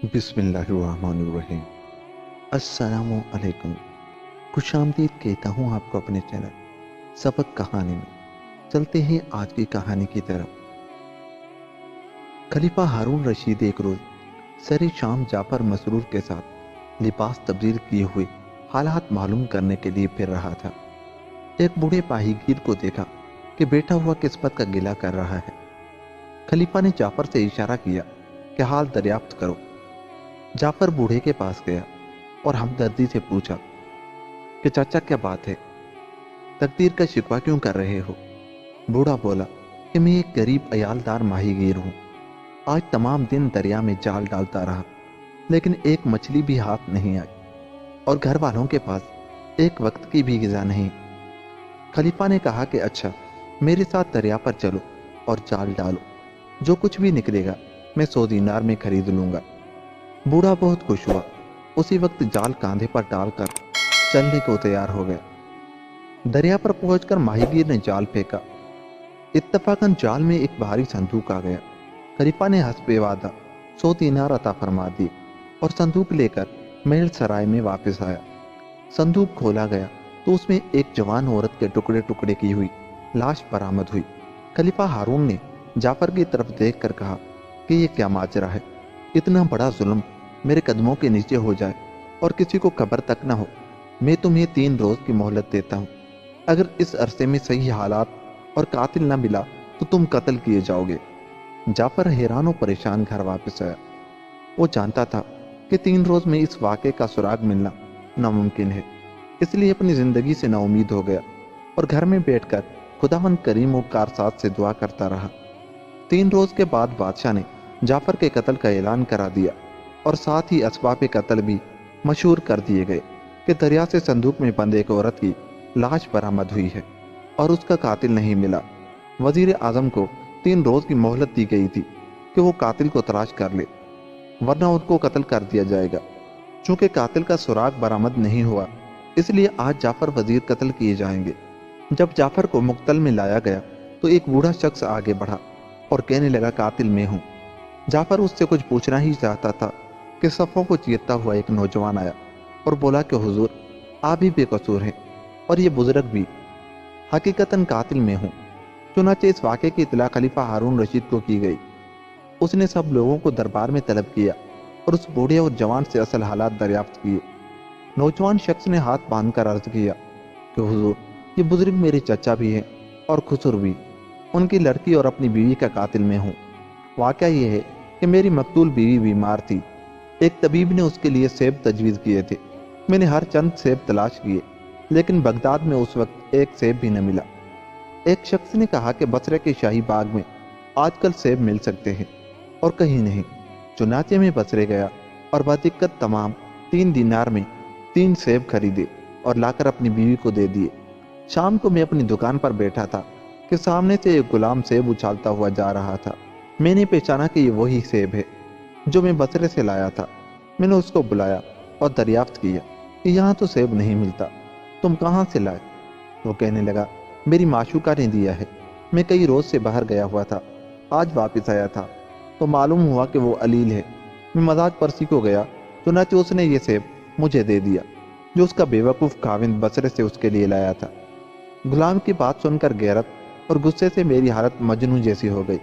بسم اللہ الرحمن الرحیم۔ السلام علیکم۔ خوش آمدید کہتا ہوں آپ کو اپنے چینل سبق کہانی میں۔ چلتے ہیں آج کی کہانی کی طرف۔ خلیفہ ہارون رشید ایک روز سر شام جعفر مسرور کے ساتھ لباس تبدیل کیے ہوئے حالات معلوم کرنے کے لیے پھر رہا تھا۔ ایک بوڑھے پاہی گیر کو دیکھا کہ بیٹھا ہوا قسمت کا گلہ کر رہا ہے۔ خلیفہ نے جعفر سے اشارہ کیا کہ حال دریافت کرو۔ جعفر بوڑھے کے پاس گیا اور ہمدردی سے پوچھا کہ چاچا کیا بات ہے، تقدیر کا شکوہ کیوں کر رہے ہو؟ بوڑھا بولا کہ میں ایک غریب عیالدار ماہی گیر ہوں۔ آج تمام دن دریا میں جال ڈالتا رہا لیکن ایک مچھلی بھی ہاتھ نہیں آئی اور گھر والوں کے پاس ایک وقت کی بھی غذا نہیں۔ خلیفہ نے کہا کہ اچھا، میرے ساتھ دریا پر چلو اور جال ڈالو، جو کچھ بھی نکلے گا میں 100 دینار میں خرید لوں گا۔ بوڑھا بہت خوش ہوا۔ اسی وقت جال کاندھے پر ڈال کر چلنے کو تیار ہو گیا۔ دریا پر پہنچ کر ماہی گیر نے جال پھینکا۔ اتفاقاً جال میں ایک بھاری صندوق آ گیا۔ خلیفہ نے حسب وعدہ 100 دینار عطا فرما دی اور صندوق لے کر محل سرائے میں واپس آیا۔ صندوق کھولا گیا تو اس میں ایک جوان عورت کے ٹکڑے ٹکڑے کی ہوئی لاش برآمد ہوئی۔ خلیفہ ہارون نے جعفر کی طرف دیکھ کر کہا کہ یہ کیا ماجرا ہے؟ اتنا بڑا ظلم میرے قدموں کے نیچے ہو جائے اور کسی کو خبر تک نہ ہو۔ میں تمہیں 3 روز کی مہلت دیتا ہوں۔ اگر اس عرصے میں صحیح حالات اور قاتل نہ ملا تو تم قتل کیے جاؤ گے۔ جعفر حیران و پریشان گھر واپس آیا۔ وہ جانتا تھا کہ 3 روز میں اس واقعے کا سراغ ملنا ناممکن ہے، اس لیے اپنی زندگی سے نا امید ہو گیا اور گھر میں بیٹھ کر خداوند کریم و کارساز سے دعا کرتا رہا۔ 3 روز کے بعد بادشاہ نے جعفر کے قتل کا اعلان کرا دیا اور ساتھ ہی اسباب قتل بھی مشہور کر دیے گئے کہ دریا سے صندوق میں بند ایک عورت کی لاش برآمد ہوئی ہے اور اس کا قاتل نہیں ملا۔ وزیر اعظم کو 3 روز کی مہلت دی گئی تھی کہ وہ قاتل کو تلاش کر لے ورنہ ان کو قتل کر دیا جائے گا۔ چونکہ قاتل کا سراغ برآمد نہیں ہوا اس لیے آج جعفر وزیر قتل کیے جائیں گے۔ جب جعفر کو مقتل میں لایا گیا تو ایک بوڑھا شخص آگے بڑھا اور کہنے لگا قاتل میں ہوں۔ جعفر اس سے کچھ پوچھنا ہی چاہتا تھا کہ صفوں کو چیرتا ہوا ایک نوجوان آیا اور بولا کہ حضور، آپ ہی بے قصور ہیں اور یہ بزرگ بھی، حقیقتاً قاتل میں ہوں۔ چنانچہ اس واقعے کی اطلاع خلیفہ ہارون رشید کو کی گئی۔ اس نے سب لوگوں کو دربار میں طلب کیا اور اس بوڑھے اور جوان سے اصل حالات دریافت کیے۔ نوجوان شخص نے ہاتھ باندھ کر عرض کیا کہ حضور، یہ بزرگ میرے چچا بھی ہیں اور خسر بھی، ان کی لڑکی اور اپنی بیوی کا قاتل میں ہوں۔ واقعہ یہ ہے کہ میری مقتول بیوی بیمار تھی۔ ایک طبیب نے اس کے لیے سیب تجویز کیے تھے۔ میں نے ہر چند سیب تلاش کیے لیکن بغداد میں اس وقت ایک سیب بھی نہ ملا۔ ایک شخص نے کہا کہ بصرے کے شاہی باغ میں آج کل سیب مل سکتے ہیں اور کہیں نہیں۔ چنانچہ میں بصرے گیا اور بدقت تمام 3 دینار میں 3 سیب خریدے اور لا کر اپنی بیوی کو دے دیے۔ شام کو میں اپنی دکان پر بیٹھا تھا کہ سامنے سے ایک غلام سیب اچھالتا ہوا جا رہا تھا۔ میں نے پہچانا کہ یہ وہی سیب ہے جو میں بصرے سے لایا تھا۔ میں نے اس کو بلایا اور دریافت کیا کہ یہاں تو سیب نہیں ملتا، تم کہاں سے لائے؟ وہ کہنے لگا میری معشوقہ نے دیا ہے، میں کئی روز سے باہر گیا ہوا تھا، آج واپس آیا تھا تو معلوم ہوا کہ وہ علیل ہے۔ میں مزاج پرسی کو گیا، چنانچہ اس نے یہ سیب مجھے دے دیا جو اس کا بیوقوف خاوند بصرے سے اس کے لیے لایا تھا۔ غلام کی بات سن کر غیرت اور غصے سے میری حالت مجنون جیسی ہو گئی۔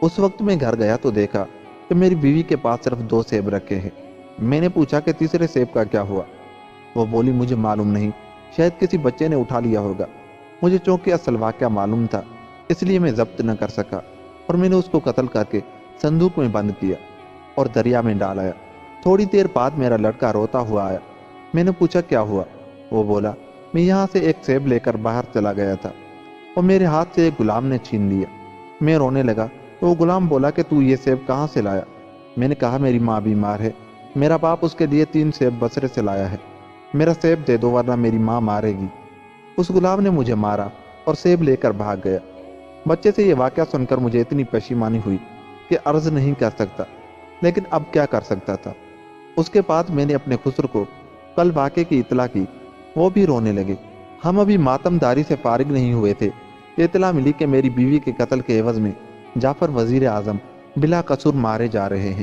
اس وقت میں گھر گیا تو دیکھا کہ میری بیوی کے پاس صرف 2 سیب رکھے ہیں۔ میں نے پوچھا کہ تیسرے سیب کا کیا ہوا؟ وہ بولی مجھے معلوم نہیں، شاید کسی بچے نے اٹھا لیا ہوگا۔ مجھے چونکہ اصل واقعہ معلوم تھا اس لیے میں ضبط نہ کر سکا اور میں نے اس کو قتل کر کے صندوق میں بند کیا اور دریا میں ڈال آیا۔ تھوڑی دیر بعد میرا لڑکا روتا ہوا آیا۔ میں نے پوچھا کیا ہوا؟ وہ بولا میں یہاں سے ایک سیب لے کر باہر چلا گیا تھا اور میرے ہاتھ سے ایک غلام نے چھین لیا۔ میں رونے لگا تو وہ غلام بولا کہ تو یہ سیب کہاں سے لایا؟ میں نے کہا میری ماں بیمار ہے، میرا باپ اس کے لیے 3 سیب بصرے سے لایا ہے، میرا سیب دے دو ورنہ میری ماں مارے گی۔ اس غلام نے مجھے مارا اور سیب لے کر بھاگ گیا۔ بچے سے یہ واقعہ سن کر مجھے اتنی پشیمانی ہوئی کہ عرض نہیں کر سکتا، لیکن اب کیا کر سکتا تھا۔ اس کے بعد میں نے اپنے خسر کو کل واقعے کی اطلاع کی، وہ بھی رونے لگے۔ ہم ابھی ماتم داری سے فارغ نہیں ہوئے تھے کہ اطلاع ملی کہ میری بیوی کے قتل کے عوض میں جعفر وزیر اعظم بلا قصور مارے جا رہے ہیں۔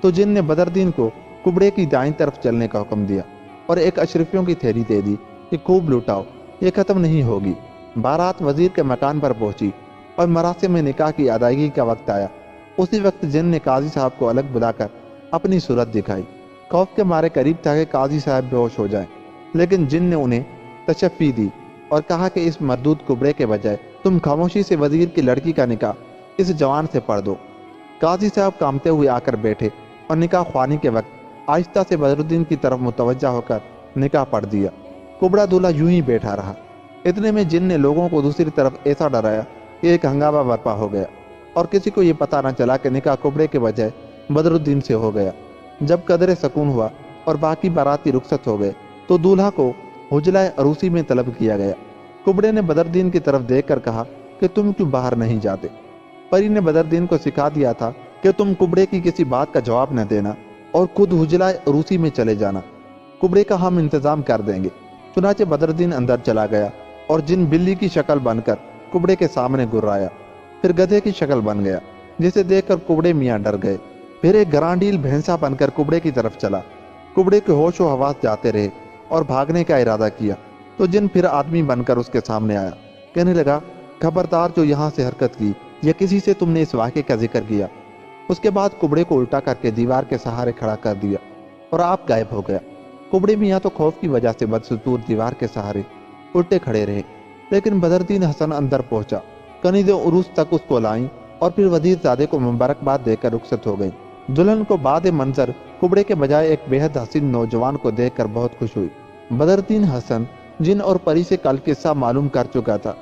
تو جن نے بدردین کو کبڑے کی دائیں طرف چلنے کا حکم دیا اور ایک اشرفیوں کی تھیلی دے دی کہ خوب لوٹاؤ، یہ ختم نہیں ہوگی۔ بارات وزیر کے مکان پر پہنچی اور مراسم میں نکاح کی ادائیگی کا وقت آیا۔ اسی وقت جن نے قاضی صاحب کو الگ بلا کر اپنی صورت دکھائی۔ خوف کے مارے قریب تھا کہ قاضی صاحب بے ہوش ہو جائیں، لیکن جن نے انہیں تشفی دی اور کہا کہ اس مردود کبڑے کے بجائے تم خاموشی سے وزیر کی لڑکی کا نکاح اس جوان سے پڑھ دو۔ قاضی صاحب کامتے ہوئے آ کر بیٹھے اور نکاح خوانی کے وقت آہستہ سے بدردین کی طرف متوجہ ہو کر نکاح پڑھ دیا۔ کبڑا دولہا یوں ہی بیٹھا رہا۔ اتنے میں جن نے لوگوں کو دوسری طرف ایسا ڈرایا کہ ایک ہنگامہ برپا ہو گیا اور کسی کو یہ پتہ نہ چلا کہ نکاح کبڑے کے بجائے بدردین سے ہو گیا۔ جب قدرے سکون ہوا اور باقی باراتی رخصت ہو گئے تو دولہا کو حجلہ عروسی میں طلب کیا گیا۔ کبڑے نے بدردین کی طرف دیکھ کر کہا کہ تم کیوں باہر نہیں جاتے؟ پری نے بدردین کو سکھا دیا تھا کہ تم کبڑے کی کسی بات کا جواب نہ دینا اور خود حجلہ عروسی میں چلے جانا، کبڑے کا ہم انتظام کر دیں گے۔ چنانچہ بدردین اندر چلا گیا اور جن بلی کی شکل بن کر کبڑے کے سامنے گرایا، پھر گدھے کی شکل بن گیا جسے دیکھ کر کبڑے میاں ڈر گئے، پھر ایک گرانڈیل بھینسا بن کر کبڑے کی طرف چلا۔ کبڑے کے ہوش و حواس جاتے رہے اور بھاگنے کا ارادہ کیا تو جن پھر آدمی بن کر اس کے سامنے آیا، کہنے لگا خبردار جو یہاں سے حرکت کی یا کسی سے تم نے اس واقعے کا ذکر کیا۔ اس کے بعد کبڑے کو الٹا کر کے دیوار کے سہارے کھڑا کر دیا اور آپ غائب ہو گیا۔ کبڑے میاں تو خوف کی وجہ سے بدستور دیوار کے سہارے الٹے کھڑے رہے، لیکن بدردین حسن اندر پہنچا، کنیز عروس تک اس کو لائیں اور پھر وزیر زادے کو مبارکباد دے کر رخصت ہو گئی۔ دلہن کو بعد منظر کبڑے کے بجائے ایک بے حد حسین نوجوان کو دیکھ کر بہت خوش ہوئی۔ بدردین حسن جن اور پری سے کل قصہ معلوم کر چکا تھا،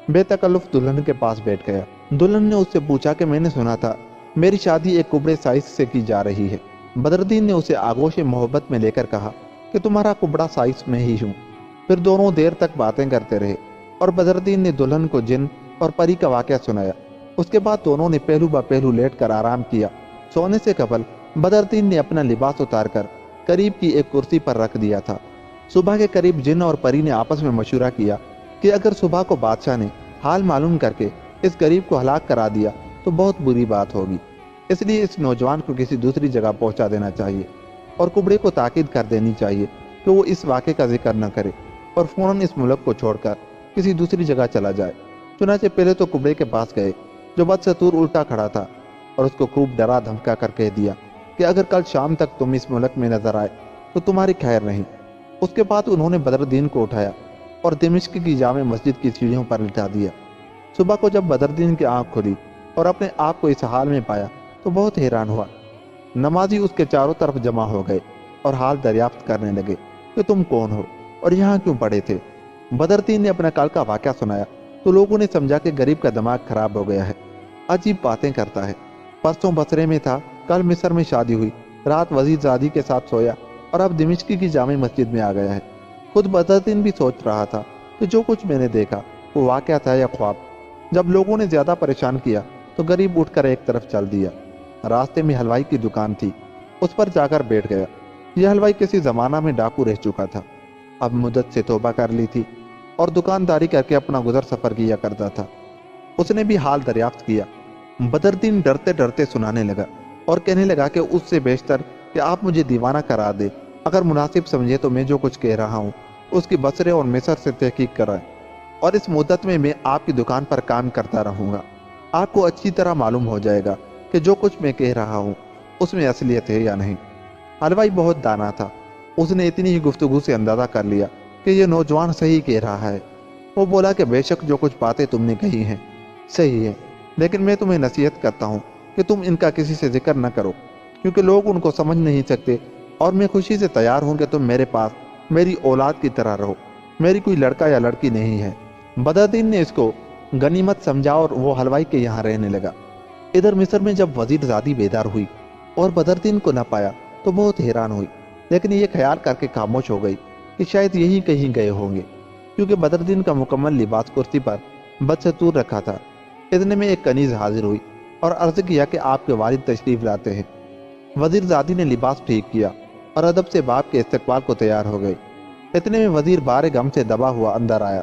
بے تکلف دلہن کے پاس بیٹھ گیا۔ دلہن نے اس سے پوچھا کہ میں نے سنا تھا میری شادی ایک کبڑے سائز سے کی جا رہی ہے۔ بدردین نے اسے آغوش محبت میں لے کر کہا کہ تمہارا کبڑا سائز میں ہی ہوں۔ پھر دونوں دیر تک باتیں کرتے رہے اور بدردین نے دلہن کو جن اور پری کا واقعہ سنایا۔ اس کے بعد دونوں نے پہلو با پہلو لیٹ کر آرام کیا۔ سونے سے قبل بدردین نے اپنا لباس اتار کر قریب کی ایک کرسی پر رکھ دیا تھا۔ صبح کے قریب جن اور پری نے آپس میں مشورہ کیا کہ اگر صبح کو بادشاہ نے حال معلوم کر کے اس غریب کو ہلاک کرا دیا تو بہت بری بات ہوگی، اس لیے اس نوجوان کو کسی دوسری جگہ پہنچا دینا چاہیے اور کبڑے کو تاکید کر دینی چاہیے کہ وہ اس واقعے کا ذکر نہ کرے اور فوراً اس ملک کو چھوڑ کر کسی دوسری جگہ چلا جائے۔ چنانچہ پہلے تو کبڑے کے پاس گئے جو بدستور الٹا کھڑا تھا اور اس کو خوب ڈرا دھمکا کر کہہ دیا کہ اگر کل شام تک تم اس ملک میں نظر آئے تو تمہاری خیر نہیں۔ اس کے بعد انہوں نے بدردین کو اٹھایا اور دمشق کی جامع مسجد کی سیڑھیوں پر لٹا دیا۔ صبح کو جب بدردین کی آنکھ کھلی اور اپنے آپ کو اس حال میں پایا تو بہت حیران ہوا۔ نمازی اس کے چاروں طرف جمع ہو گئے اور حال دریافت کرنے لگے کہ تم کون ہو اور یہاں کیوں پڑے تھے۔ بدردین نے اپنا کل کا واقعہ سنایا تو لوگوں نے سمجھا کہ غریب کا دماغ خراب ہو گیا ہے، عجیب باتیں کرتا ہے، پرسوں بصرے میں تھا، کل مصر میں شادی ہوئی، رات وزیر زادی کے ساتھ سویا اور اب دمشقی کی جامع مسجد میں آ گیا ہے۔ خود بدردین بھی سوچ رہا تھا کہ جو کچھ میں نے دیکھا وہ واقعہ تھا یا خواب۔ جب لوگوں نے زیادہ پریشان کیا تو غریب اٹھ کر ایک طرف چل دیا۔ راستے میں حلوائی کی دکان تھی، اس پر جا کر بیٹھ گیا۔ یہ حلوائی کسی زمانہ میں ڈاکو رہ چکا تھا، اب مدت سے توبہ کر لی تھی اور دکانداری کر کے اپنا گزر سفر کیا کرتا تھا۔ اس نے بھی حال دریافت کیا۔ بدردین ڈرتے ڈرتے سنانے لگا اور کہنے لگا کہ اس سے بیشتر کہ آپ مجھے دیوانہ قرار دے، اگر مناسب سمجھے تو میں جو کچھ کہہ رہا ہوں اس کی بصرے اور مصر سے تحقیق کرائیں اور اس مدت میں آپ کی دکان پر کام کرتا رہوں گا۔ آپ کو اچھی طرح معلوم ہو جائے گا کہ جو کچھ میں کہہ رہا ہوں اس میں اصلیت ہے یا نہیں۔ حلوائی بہت دانا تھا، اس نے اتنی ہی گفتگو سے اندازہ کر لیا کہ یہ نوجوان صحیح کہہ رہا ہے۔ وہ بولا کہ بے شک جو کچھ باتیں تم نے کہی ہیں صحیح ہے، لیکن میں تمہیں نصیحت کرتا ہوں کہ تم ان کا کسی سے ذکر نہ کرو، کیونکہ لوگ ان کو سمجھ نہیں سکتے، اور میں خوشی سے تیار ہوں کہ تم میرے پاس میری اولاد کی طرح رہو، میری کوئی لڑکا یا لڑکی نہیں ہے۔ بدردین نے اس کو غنیمت سمجھا اور وہ حلوائی کے یہاں رہنے لگا۔ ادھر مصر میں جب وزیر زادی بیدار ہوئی اور بدردین کو نہ پایا تو بہت حیران ہوئی، لیکن یہ خیال کر کے خاموش ہو گئی کہ شاید یہی کہیں گئے ہوں گے، کیونکہ بدردین کا مکمل لباس کرسی پر بدستور رکھا تھا۔ اتنے میں ایک کنیز حاضر ہوئی اور عرض کیا کہ آپ کے والد تشریف لاتے ہیں۔ وزیر زادی نے لباس ٹھیک کیا اور ادب سے باپ کے استقبال کو تیار ہو گئی۔ اتنے میں وزیر بارے غم سے دبا ہوا اندر آیا۔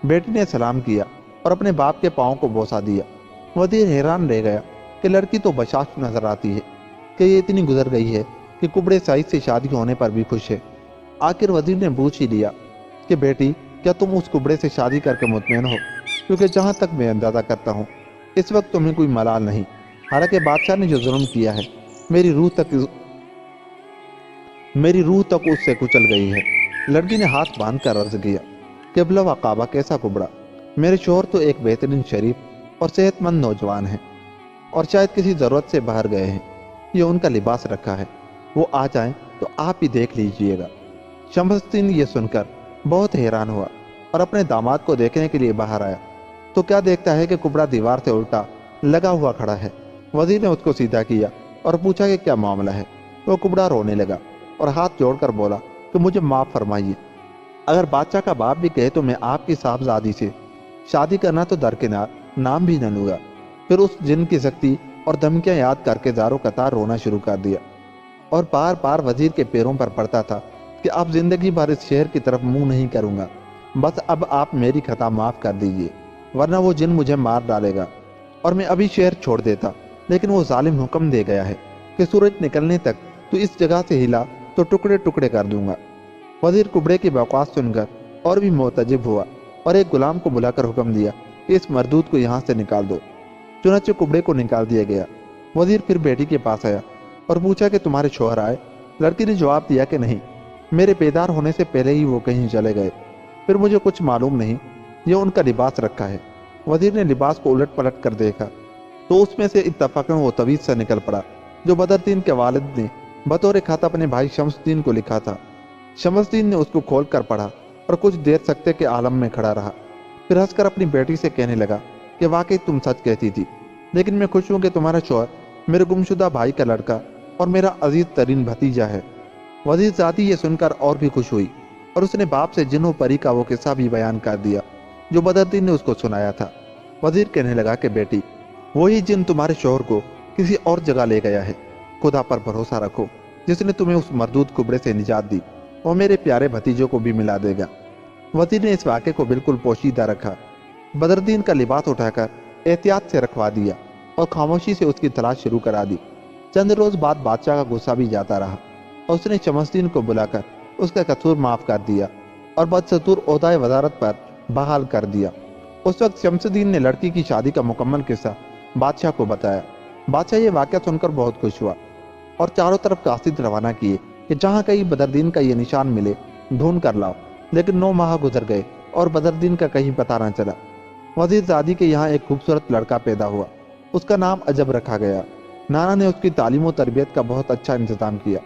بیٹی نے سلام کیا اور اپنے باپ کے پاؤں کو بوسہ دیا۔ وزیر حیران رہ گیا کہ لڑکی تو بشاش نظر آتی ہے، کہ یہ اتنی گزر گئی ہے کہ کبڑے سائز سے شادی ہونے پر بھی خوش ہے۔ آخر وزیر نے پوچھ ہی لیا کہ بیٹی کیا تم اس کبڑے سے شادی کر کے مطمئن ہو؟ کیونکہ جہاں تک میں اندازہ کرتا ہوں اس وقت تمہیں کوئی ملال نہیں، حالانکہ بادشاہ نے جو ظلم کیا ہے میری روح تک اس سے کچل گئی ہے۔ لڑکی نے ہاتھ باندھ کر عرض کیا، قبلہ و کعبہ کیسا کبڑا؟ میرے شوہر تو ایک بہترین شریف اور صحت مند نوجوان ہیں اور شاید کسی ضرورت سے باہر گئے ہیں، یہ ان کا لباس رکھا ہے، وہ آ جائیں تو آپ ہی دیکھ لیجئے گا۔ شمس الدین یہ سن کر بہت حیران ہوا اور اپنے داماد کو دیکھنے کے لیے باہر آیا تو کیا دیکھتا ہے کہ کبڑا دیوار سے الٹا لگا ہوا کھڑا ہے۔ وزیر نے اس کو سیدھا کیا اور پوچھا کہ کیا معاملہ ہے۔ وہ کبڑا رونے لگا اور ہاتھ جوڑ کر بولا کہ مجھے معاف فرمائیے، اگر بادشاہ کا باپ بھی کہے تو میں آپ کی صاحبزادی سے شادی کرنا تو درکنار نام بھی نہ لوں گا۔ پھر اس جن کی سختی اور دھمکیاں یاد کر کے زاروں قطار رونا شروع کر دیا اور بار بار وزیر کے پیروں پر پڑتا تھا کہ اب زندگی بھر اس شہر کی طرف منہ نہیں کروں گا، بس اب آپ میری خطا معاف کر دیجئے، ورنہ وہ جن مجھے مار ڈالے گا اور میں ابھی شہر چھوڑ دیتا، لیکن وہ ظالم حکم دے گیا ہے کہ سورج نکلنے تک تو اس جگہ سے ہلا تو ٹکڑے ٹکڑے کر دوں گا۔ وزیر کبڑے کی بکواس سن کر اور بھی معتجب ہوا اور ایک غلام کو بلا کر حکم دیا کہ اس مردود کو یہاں سے نکال دو۔ چنانچہ کبڑے کو نکال دیا گیا۔ وزیر پھر بیٹی کے پاس آیا اور پوچھا کہ تمہارے شوہر آئے؟ لڑکی نے جواب دیا کہ نہیں، میرے بیدار ہونے سے پہلے ہی وہ کہیں چلے گئے، پھر مجھے کچھ معلوم نہیں، یہ ان کا لباس رکھا ہے۔ وزیر نے لباس کو الٹ پلٹ کر دیکھا تو اس میں سے اتفاقاً وہ طویل سا نکل پڑا جو بدردین کے والد نے بطور خط اپنے بھائی شمس الدین کو لکھا تھا۔ شمس الدین نے اس کو کھول کر پڑھا اور کچھ دیر سکتے کے عالم میں کھڑا رہا، پھر ہنس کر اپنی بیٹی سے کہنے لگا کہ واقعی تم سچ کہتی تھی، لیکن میں خوش ہوں کہ تمہارا شوہر میرے گمشدہ بھائی کا لڑکا اور میرا عزیز ترین بھتیجا ہے۔ وزیر ذاتی یہ سن کر اور بھی خوش ہوئی اور اس نے باپ سے جن و پری کا وہ قصہ بھی بیان کر دیا جو بدردین نے اس کو سنایا تھا۔ وزیر کہنے لگا کہ بیٹی وہی جن تمہارے شوہر کو کسی اور جگہ لے گیا ہے، خدا پر بھروسہ رکھو، جس نے تمہیں اس مردود کبڑے سے نجات دی وہ میرے پیارے بھتیجوں کو بھی ملا دے گا۔ وزیر نے اس واقعے کو بالکل پوشیدہ رکھا، بدردین کا لباس اٹھا کر احتیاط سے رکھوا دیا اور خاموشی سے اس کی تلاش شروع کرا دی۔ چند روز بعد بادشاہ کا غصہ بھی جاتا رہا اور اس نے شمس الدین کو بلا کر اس کا قصور معاف کر دیا اور بدستور عہدۂ وزارت پر بحال کر دیا۔ اس وقت شمس الدین نے لڑکی کی شادی کا مکمل قصہ بادشاہ کو بتایا۔ بادشاہ یہ واقعہ سن کر بہت خوش ہوا اور چاروں طرف قاصد روانہ کیے کہ جہاں کہیں بدردین کا یہ نشان ملے ڈھونڈ کر لاؤ، لیکن 9 ماہ گزر گئے اور بدردین کا کہیں پتہ نہ چلا۔ وزیر زادی کے یہاں ایک خوبصورت لڑکا پیدا ہوا، اس کا نام عجب رکھا گیا۔ نانا نے اس کی تعلیم و تربیت کا بہت اچھا انتظام کیا،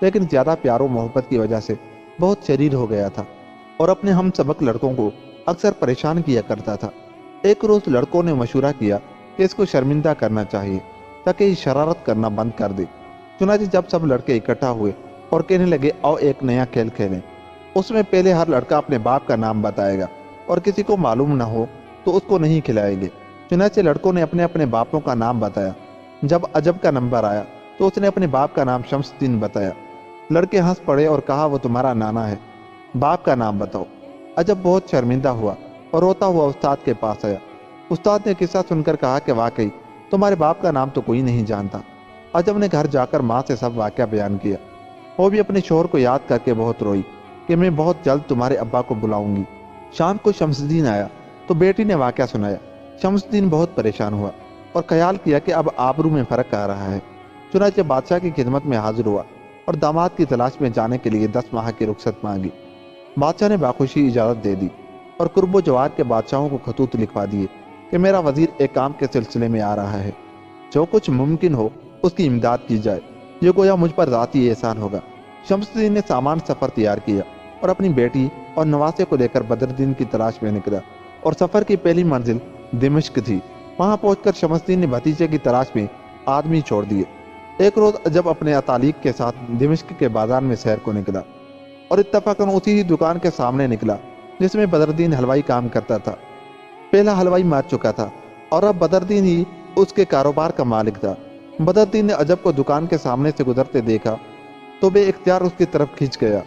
لیکن زیادہ پیار و محبت کی وجہ سے بہت شریر ہو گیا تھا اور اپنے ہم سبق لڑکوں کو اکثر پریشان کیا کرتا تھا۔ ایک روز لڑکوں نے مشورہ کیا کہ اس کو شرمندہ کرنا چاہیے تاکہ یہ شرارت کرنا بند کر دے۔ چنانچہ جب سب لڑکے اکٹھا ہوئے اور کہنے لگے آؤ ایک نیا کھیل کھیلیں، اس میں پہلے ہر لڑکا اپنے باپ کا نام بتائے گا اور کسی کو معلوم نہ ہو تو اس کو نہیں کھلائیں گے۔ چنانچہ لڑکوں نے اپنے اپنے باپوں کا نام بتایا۔ جب عجب کا نمبر آیا تو اس نے اپنے باپ کا نام شمس الدین بتایا۔ لڑکے ہنس پڑے اور کہا وہ تمہارا نانا ہے، باپ کا نام بتاؤ۔ عجب بہت شرمندہ ہوا اور روتا ہوا استاد کے پاس آیا۔ استاد نے قصہ سن کر کہا کہ واقعی تمہارے باپ کا نام تو کوئی نہیں جانتا۔ عجب نے گھر جا کر ماں سے سب واقعہ بیان کیا، وہ بھی اپنے شوہر کو یاد کر کے بہت روئی کہ میں بہت جلد تمہارے ابا کو بلاؤں گی۔ شام کو شمس الدین آیا تو بیٹی نے واقعہ سنایا۔ شمس الدین بہت پریشان ہوا اور خیال کیا کہ اب آبرو میں فرق آ رہا ہے۔ چنانچہ بادشاہ کی خدمت میں حاضر ہوا اور داماد کی تلاش میں جانے کے لیے 10 ماہ کی رخصت مانگی۔ بادشاہ نے باخوشی اجازت دے دی اور قرب و جوار کے بادشاہوں کو خطوط لکھوا دیے کہ میرا وزیر ایک کام کے سلسلے میں آ رہا ہے، جو کچھ ممکن ہو اس کی امداد کی جائے، یہ گویا مجھ پر ذاتی احسان ہوگا۔ شمس الدین نے سامان سفر تیار کیا اور اپنی بیٹی اور نواسے کو لے کر بدردین کی تلاش میں نکلا اور سفر کی پہلی منزل دمشق تھی۔ وہاں پہنچ کر شمس الدین نے بھتیجے کی تلاش میں آدمی چھوڑ دیے۔ ایک روز عجب اپنے اتالیق کے ساتھ دمشق کے بازار میں سیر کو نکلا اور اتفاقاً اسی ہی دکان کے سامنے نکلا جس میں بدردین حلوائی کام کرتا تھا۔ پہلا حلوائی مار چکا تھا اور اب بدردین ہی اس کے کاروبار کا مالک تھا۔ بدردین نے عجب کو دکان کے سامنے سے گزرتے دیکھا تو بے اختیار اس کی طرف کھنچ گیا۔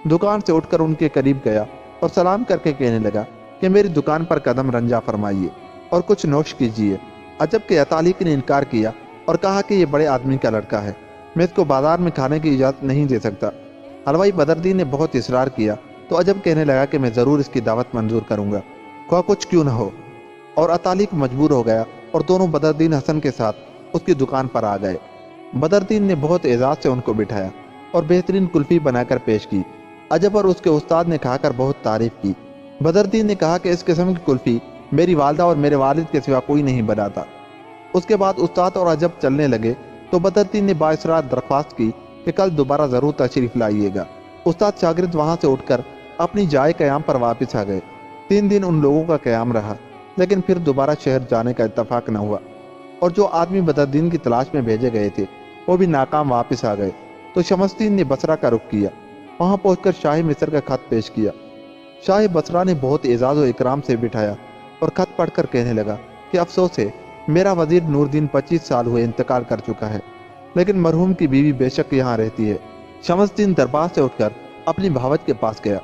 دکان سے اٹھ کر ان کے قریب گیا اور سلام کر کے کہنے لگا کہ میری دکان پر قدم رنجا فرمائیے اور کچھ نوش کیجیے۔ عجب کے اتالیق نے انکار کیا اور کہا کہ یہ بڑے آدمی کا لڑکا ہے، میں اس کو بازار میں کھانے کی اجازت نہیں دے سکتا۔ حلوائی بدردین نے بہت اصرار کیا تو عجب کہنے لگا کہ میں ضرور اس کی دعوت منظور کروں گا، خواہ کچھ کیوں نہ ہو، اور اتالیق مجبور ہو گیا اور دونوں بدردین حسن کے ساتھ اس کی دکان پر آ گئے۔ بدردین نے بہت اعزاز سے ان کو بٹھایا اور بہترین کلفی بنا کر پیش کی۔ عجب اور اس کے استاد نے کھا کر بہت تعریف کی۔ بدردین نے کہا کہ اس قسم کی کلفی میری والدہ اور میرے والد کے سوا کوئی نہیں بناتا۔ اس کے بعد استاد اور عجب چلنے لگے تو بدردین نے بااصرار درخواست کی کہ کل دوبارہ ضرور تشریف لائیے گا۔ استاد شاگرد وہاں سے اٹھ کر اپنی جائے قیام پر واپس آ گئے۔ 3 دن ان لوگوں کا قیام رہا، لیکن پھر دوبارہ شہر جانے کا اتفاق نہ ہوا، اور جو آدمی بدردین کی تلاش میں بھیجے گئے تھے وہ بھی ناکام واپس آ گئے۔ تو شمس الدین نے بصرہ کا رخ کیا، وہاں پہنچ کر شاہ مصر کا خط پیش کیا۔ شاہ بصرہ نے بہت اعزاز و اکرام سے بٹھایا اور خط پڑھ کر کہنے لگا کہ افسوس ہے، میرا وزیر نور الدین 25 سال ہوئے انتقال کر چکا ہے، لیکن مرحوم کی بیوی بے شک یہاں رہتی ہے۔ شمس الدین دربار سے اٹھ کر اپنی بھاوج کے پاس گیا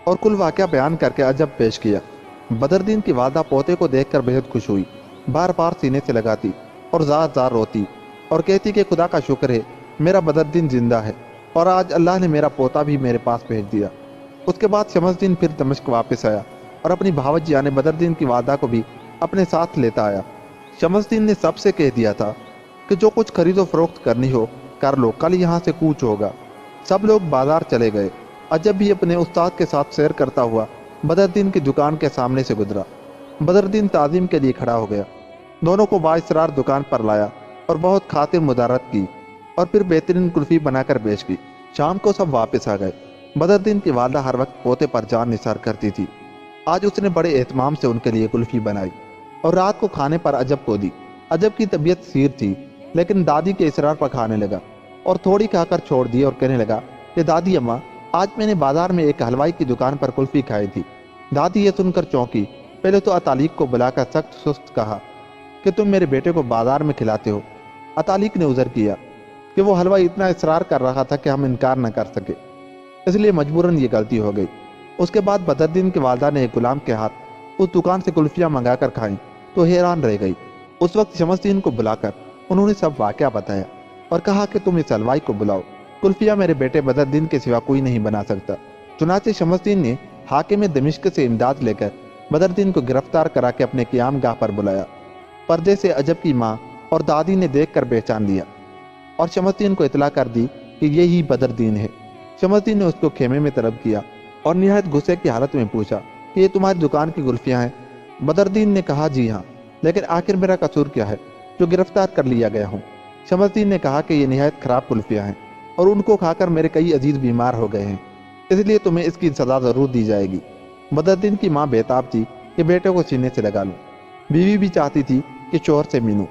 اور کل واقعہ بیان کر کے عجب پیش کیا۔ بدردین کی والدہ پوتے کو دیکھ کر بہت خوش ہوئی، بار بار سینے سے لگاتی اور زار زار روتی اور کہتی کہ خدا کا شکر ہے میرا بدردین زندہ ہے، اور آج اللہ نے میرا پوتا بھی میرے پاس بھیج دیا۔ اس کے بعد شمس الدین پھر دمشق واپس آیا اور اپنی بھاوج یعنی بدردین کی والدہ کو بھی اپنے ساتھ لیتا آیا۔ شمس الدین نے سب سے کہہ دیا تھا کہ جو کچھ خرید و فروخت کرنی ہو کر لو، کل یہاں سے کوچ ہوگا۔ سب لوگ بازار چلے گئے۔ عجب بھی اپنے استاد کے ساتھ سیر کرتا ہوا بدردین کی دکان کے سامنے سے گزرا۔ بدردین تعظیم کے لیے کھڑا ہو گیا، دونوں کو بااصرار دکان پر لایا اور بہت خاطر مدارت کی، اور پھر بہترین کلفی بنا کر پیش کی۔ شام کو سب واپس آ گئے۔ بدردین کی والدہ ہر وقت پوتے پر جان نثار کرتی تھی، آج اس نے بڑے اہتمام سے ان کے لیے کلفی بنائی اور رات کو کھانے پر عجب کو دی۔ عجب کی طبیعت سیر تھی، لیکن دادی کے اصرار پر کھانے لگا اور تھوڑی کھا کر چھوڑ دی اور کہنے لگا کہ دادی اماں، آج میں نے بازار میں ایک حلوائی کی دکان پر کلفی کھائی تھی۔ دادی یہ سن کر چونکی، پہلے تو اتالیق کو بلا کر سخت سست کہا کہ تم میرے بیٹے کو بازار میں کھلاتے ہو۔ اتالیق نے عذر کیا کہ وہ حلوائی اتنا اصرار کر رہا تھا کہ ہم انکار نہ کر سکے، اس لیے مجبوراً یہ غلطی ہو گئی۔ اس کے بعد بدردین کی والدہ نے ایک غلام کے ہاتھ اس دکان سے کلفیاں منگا کر کھائیں تو حیران رہ گئی۔ اس وقت شمس الدین کو بلا کر انہوں نے سب واقعہ بتایا اور کہا کہ تم اس حلوائی کو بلاؤ، کلفیاں میرے بیٹے بدردین کے سوا کوئی نہیں بنا سکتا۔ چنانچہ شمس الدین نے حاکم دمشق سے امداد لے کر بدردین کو گرفتار کرا کے اپنے قیام گاہ پر بلایا۔ پردے سے عجب کی ماں اور دادی نے دیکھ کر پہچان لیا اور شمس الدین کو اطلاع کر دی کہ یہی بدردین ہے۔ شمس الدین نے اس کو خیمے میں طلب کیا اور نہایت غصے کی حالت میں پوچھا کہ یہ تمہاری دکان کی کلفیاں ہیں؟ بدردین نے کہا جی ہاں، لیکن آخر میرا قصور کیا ہے جو گرفتار کر لیا گیا ہوں؟ شمس الدین نے کہا کہ یہ نہایت خراب کلفیاں ہیں اور ان کو کھا کر میرے کئی عزیز بیمار ہو گئے ہیں، اس لیے تمہیں اس کی سزا ضرور دی جائے گی۔ بدردین کی ماں بےتاب تھی کہ بیٹے کو سینے سے لگا لوں، بیوی بھی چاہتی تھی کہ شوہر سے ملوں،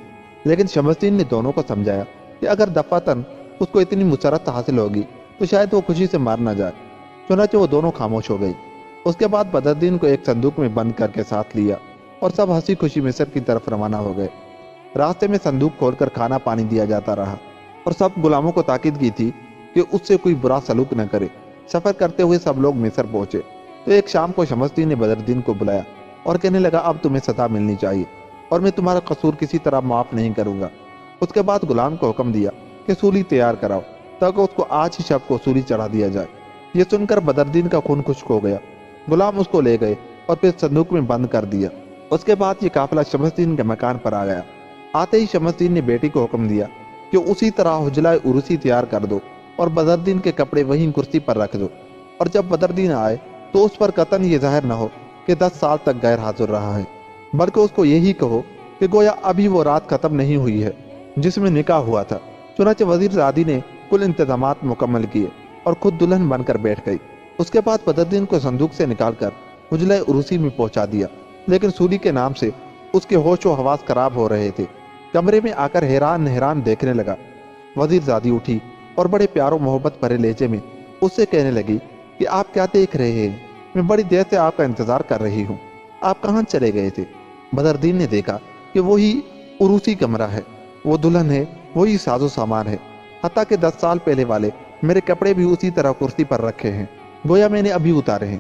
لیکن شمس الدین نے دونوں کو سمجھایا کہ اگر دفعتاً اس کو اتنی مسرت حاصل ہوگی تو شاید وہ خوشی سے مار نہ جائے۔ چنانچہ وہ دونوں خاموش ہو گئی۔ اس کے بعد بدردین کو ایک صندوق میں بند کر کے ساتھ لیا اور سب ہنسی خوشی مصر کی طرف روانہ ہو گئے۔ راستے میں صندوق کھول کر کھانا پانی دیا جاتا رہا اور سب غلاموں کو تاکید کی تھی کہ اس سے کوئی برا سلوک نہ کرے۔ سفر کرتے ہوئے سب لوگ مصر پہنچے تو ایک شام کو شمس الدین نے بدردین کو بلایا اور کہنے لگا اب تمہیں سزا ملنی چاہیے اور میں تمہارا قصور کسی طرح معاف نہیں کروں گا۔ اس کے بعد غلام کو حکم دیا کہ سولی تیار کراؤ تاکہ اس کو آج ہی شب کو سولی چڑھا دیا جائے۔ یہ سن کر بدردین کا خون خشک ہو گیا۔ غلام اس کو لے گئے اور پھر صندوق میں بند کر دیا۔ اس کے بعد یہ قافلہ شمس الدین کے مکان پر آ گیا۔ آتے ہی شمس الدین نے بیٹی کو حکم دیا کہ اسی طرح حجلہ عروسی تیار کر دو اور بدردین کے کپڑے وہیں کرسی پر رکھ دو، اور جب بدردین آئے تو اس پر قطعاً یہ ظاہر نہ ہو کہ 10 سال تک غیر حاضر رہا ہے، بلکہ اس کو یہی کہو کہ گویا ابھی وہ رات ختم نہیں ہوئی ہے جس میں نکاح ہوا تھا۔ چنانچہ وزیر زادی نے کل انتظامات مکمل کیے اور خود دلہن بن کر بیٹھ گئی۔ اس کے بعد بدردین کو صندوق سے نکال کر حجلہ عروسی میں پہنچا دیا، لیکن سولی کے نام سے اس کے ہوش و حواس خراب ہو رہے تھے۔ کمرے میں آ کر حیران دیکھنے لگا۔ وزیر زادی اٹھی اور بڑے پیار و محبت بھرے لہجے میں اس سے کہنے لگی کہ آپ کیا دیکھ رہے ہیں؟ میں بڑی دیر سے آپ کا انتظار کر رہی ہوں، آپ کہاں چلے گئے تھے؟ بدردین نے دیکھا کہ وہی عروسی کمرہ ہے، وہ دلہن ہے، وہی ساز و سامان ہے، حتیٰ کہ 10 سال پہلے والے میرے کپڑے بھی اسی طرح کرسی پر رکھے ہیں، گویا میں نے ابھی اتارے ہیں۔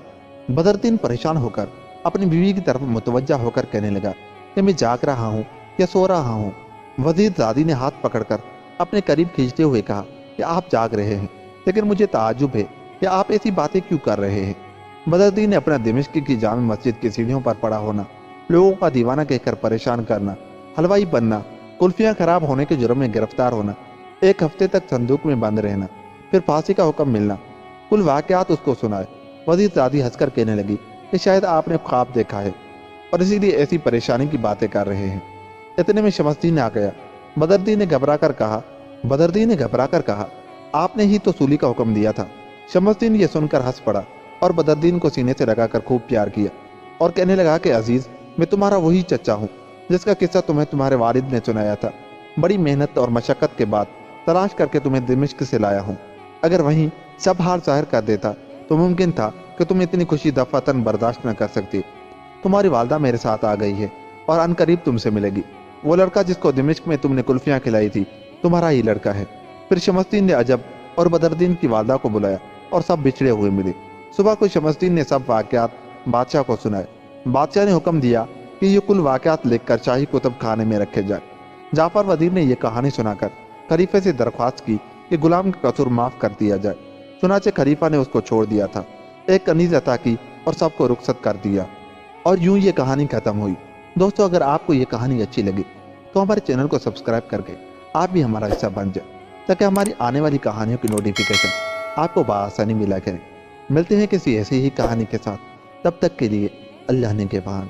بدردین پریشان ہو کر اپنی بیوی کی طرف متوجہ ہو کر کہنے لگا کہ میں جاگ رہا ہوں یا سو رہا ہوں؟ وزیر زادی نے ہاتھ پکڑ کر اپنے قریب کھینچتے ہوئے کہا کہ آپ جاگ رہے ہیں، لیکن مجھے تعجب ہے کہ آپ ایسی باتیں کیوں کر رہے ہیں۔ بدردین نے اپنا دمشق کی جامع مسجد کی سیڑھیوں پر پڑا ہونا، لوگوں کا دیوانہ کہہ کر پریشان کرنا، حلوائی بننا، کلفیاں خراب ہونے کے جرم میں گرفتار ہونا، 1 ہفتے تک صندوق میں بند رہنا، پھر پھانسی کا حکم ملنا، کل واقعات اس کو سنائے۔ وزیر زادی ہنس کر کہنے لگی کہ شاید آپ نے خواب دیکھا ہے اور اسی لیے ایسی پریشانی کی باتیں کر رہے ہیں۔ اتنے میں شمس الدین آ گیا۔ بدردین نے گھبرا کر کہا آپ نے ہی تو سولی کا حکم دیا تھا۔ شمس الدین یہ سن کر ہنس پڑا اور بدردین کو سینے سے لگا کر خوب پیار کیا اور کہنے لگا کہ عزیز، میں تمہارا وہی چچا ہوں جس کا قصہ تمہیں تمہارے والد نے سنایا تھا۔ بڑی محنت اور مشقت کے بعد تلاش کر کے تمہیں دمشق سے لایا ہوں۔ اگر وہیں سب حال ظاہر کر دیتا تو ممکن تھا کہ تم اتنی خوشی دفعتاً برداشت نہ کر سکتی۔ تمہاری والدہ میرے ساتھ آ گئی ہے اور ان قریب تم سے ملے گی۔ وہ لڑکا جس کو دمشق میں تم نے کلفیاں کھلائی تھی تمہارا ہی لڑکا ہے۔ پھر شمس الدین نے عجب اور بدردین کی والدہ کو بلایا اور سب بچھڑے ہوئے ملے۔ صبح کو شمس الدین نے سب واقعات بادشاہ کو سنائے۔ بادشاہ نے حکم دیا کہ یہ کل واقعات لکھ کر شاہی کتب خانے میں رکھے جائے۔ جعفر وزیر نے یہ کہانی سنا کر خلیفے سے درخواست کی کہ غلام کا قصور معاف کر دیا جائے۔ چنانچہ خلیفہ نے اس کو چھوڑ دیا تھا، ایک کنیز عطا کی اور سب کو رخصت کر دیا، اور یوں یہ کہانی ختم ہوئی۔ دوستو، اگر آپ کو یہ کہانی اچھی لگی تو ہمارے چینل کو سبسکرائب کر کے آپ بھی ہمارا حصہ بن جائیں تاکہ ہماری آنے والی کہانیوں کی نوٹیفیکیشن آپ کو بآسانی ملا کریں۔ ملتے ہیں کسی ایسی ہی کہانی کے ساتھ، تب تک کے لیے اللہ نگہبان۔